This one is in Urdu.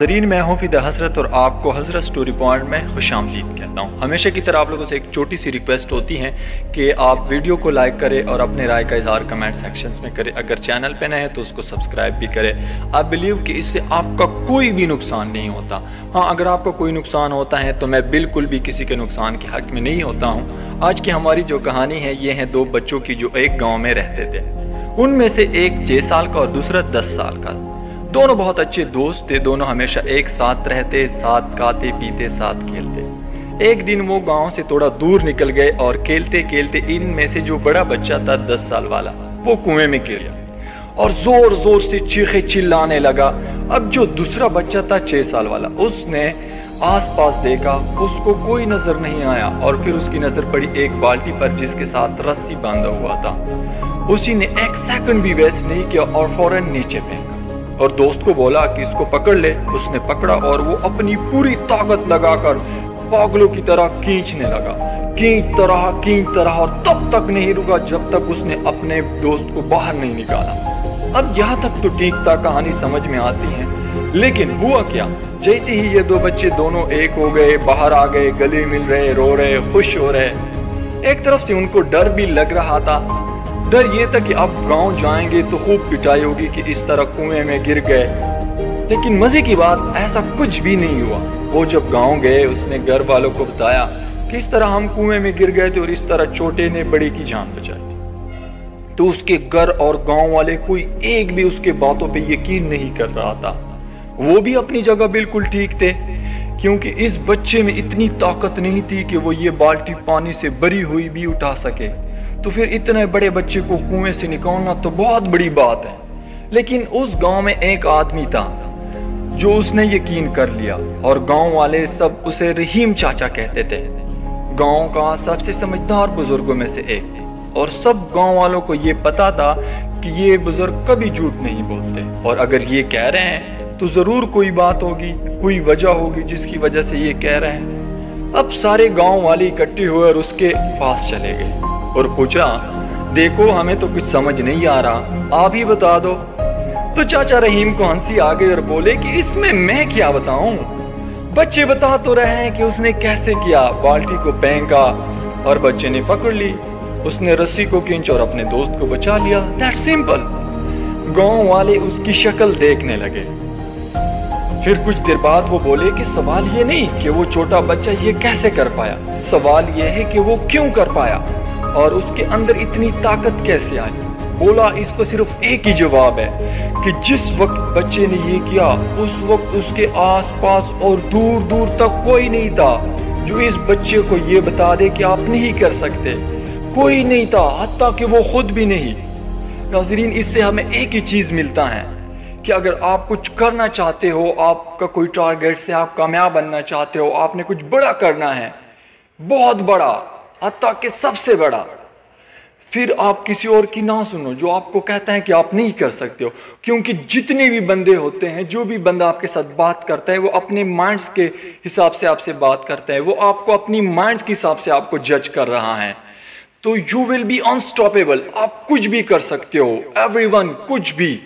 ناظرین میں ہوں فدا حضرت اور آپ کو حضرت سٹوری پوائنٹ میں خوش آمدید کہتا ہوں۔ ہمیشہ کی طرح آپ لوگوں سے ایک چھوٹی سی ریکویسٹ ہوتی ہے کہ آپ ویڈیو کو لائک کریں اور اپنے رائے کا اظہار کمنٹ سیکشنز میں کریں۔ اگر چینل پہ نئے ہیں تو اس کو سبسکرائب بھی کریں۔ آپ بلیو کہ اس سے آپ کا کوئی بھی نقصان نہیں ہوتا۔ ہاں، اگر آپ کا کوئی نقصان ہوتا ہے تو میں بالکل بھی کسی کے نقصان کے حق میں نہیں ہوتا ہوں۔ آج کی ہماری جو کہانی ہے یہ ہے دو بچوں کی جو ایک گاؤں میں رہتے تھے۔ ان میں سے ایک 6 سال کا اور دوسرا 10 سال کا۔ دونوں بہت اچھے دوست تھے، دونوں ہمیشہ ایک ساتھ رہتے، ساتھ کھاتے پیتے، ساتھ کھیلتے۔ ایک دن وہ گاؤں سے تھوڑا دور نکل گئے اور کھیلتے کھیلتے ان میں سے جو بڑا بچہ تھا 10 سال والا وہ کنویں میں گر گیا اور زور زور سے چیخے چلانے لگا۔ اب جو دوسرا بچہ تھا 6 سال والا، اس نے آس پاس دیکھا، اس کو کوئی نظر نہیں آیا اور پھر اس کی نظر پڑی ایک بالٹی پر جس کے ساتھ رسی باندھا ہوا تھا۔ اسی نے ایک سیکنڈ بھی ویسٹ نہیں کیا اور فوراً نیچے پھینکا اور دوست کو بولا کہ اس کو پکڑ لے۔ اس نے پکڑا اور وہ اپنی پوری طاقت لگا کر پاگلوں کی طرح کھینچنے لگا، کھینچ طرح اور تب تک نہیں رکا جب تک اس نے اپنے دوست کو باہر نہیں نکالا۔ اب یہاں تک تو ٹھیک تھا، کہانی سمجھ میں آتی ہے، لیکن ہوا کیا؟ جیسے ہی یہ دو بچے دونوں ایک ہو گئے، باہر آ گئے، گلے مل رہے، رو رہے، خوش ہو رہے۔ ایک طرف سے ان کو ڈر بھی لگ رہا تھا۔ ڈر یہ تھا کہ اب گاؤں جائیں گے تو خوب پٹائی ہوگی کہ اس طرح کنویں میں گر گئے، لیکن مزے کی بات ایسا کچھ بھی نہیں ہوا۔ وہ جب گاؤں گئے اس نے گھر والوں کو بتایا کہ اس طرح ہم کنویں میں گر گئے تھے اور اس طرح چھوٹے نے بڑے کی جان بچائی تھی۔ تو اس کے گھر اور گاؤں والے کوئی ایک بھی اس کے باتوں پہ یقین نہیں کر رہا تھا۔ وہ بھی اپنی جگہ بالکل ٹھیک تھے، کیونکہ اس بچے میں اتنی طاقت نہیں تھی کہ وہ یہ بالٹی پانی سے بھری ہوئی بھی اٹھا سکے، تو پھر اتنے بڑے بچے کو کنویں سے نکالنا تو بہت بڑی بات ہے۔ لیکن اس گاؤں میں ایک آدمی تھا جو اس نے یقین کر لیا اور گاؤں والے سب اسے رحیم چاچا کہتے تھے، گاؤں کا سب سے سمجھدار بزرگوں میں سے ایک، اور سب گاؤں والوں کو یہ پتا تھا کہ یہ بزرگ کبھی جھوٹ نہیں بولتے، اور اگر یہ کہہ رہے ہیں تو ضرور کوئی بات ہوگی، کوئی وجہ ہوگی جس کی وجہ سے یہ کہہ رہے ہیں۔ اب سارے گاؤں والے اکٹھے ہوئے اور اس کے پاس چلے گئے اور پوچھا، دیکھو ہمیں تو کچھ سمجھ نہیں آ رہا، آپ ہی بتا دو۔ تو چاچا رحیم کو ہنسی آ گئی اور بولے کہ اس میں کیا بتاؤں، بچے بتا تو رہے ہیں کہ اس نے کیسے کیا۔ بالٹی کو پھینکا اور بچے نے پکڑ لی، اس نے رسی کو کھینچا اور اپنے دوست کو بچا لیا، دیٹ سمپل۔ گاؤں والے اس کی شکل دیکھنے لگے۔ پھر کچھ دیر بعد وہ بولے کہ سوال یہ نہیں کہ وہ چھوٹا بچہ یہ کیسے کر پایا، سوال یہ ہے کہ وہ کیوں کر پایا اور اس کے اندر اتنی طاقت کیسے آئی۔ بولا اس کو صرف ایک ہی جواب ہے کہ جس وقت بچے نے یہ کیا اس وقت اس کے آس پاس اور دور دور تک کوئی نہیں تھا جو اس بچے کو یہ بتا دے کہ آپ نہیں کر سکتے، کوئی نہیں تھا، حتیٰ کہ وہ خود بھی نہیں۔ ناظرین، اس سے ہمیں ایک ہی چیز ملتا ہے کہ اگر آپ کچھ کرنا چاہتے ہو، آپ کا کوئی ٹارگیٹ سے آپ کامیاب بننا چاہتے ہو، آپ نے کچھ بڑا کرنا ہے، بہت بڑا، حتیٰ کہ سب سے بڑا، پھر آپ کسی اور کی نہ سنو جو آپ کو کہتا ہے کہ آپ نہیں کر سکتے ہو، کیونکہ جتنے بھی بندے ہوتے ہیں، جو بھی بندہ آپ کے ساتھ بات کرتا ہے وہ اپنے مائنڈز کے حساب سے آپ سے بات کرتا ہے، وہ آپ کو اپنی مائنڈز کے حساب سے آپ کو جج کر رہا ہے۔ تو یو ول بی انسٹاپیبل، آپ کچھ بھی کر سکتے ہو، ایوری ون، کچھ بھی۔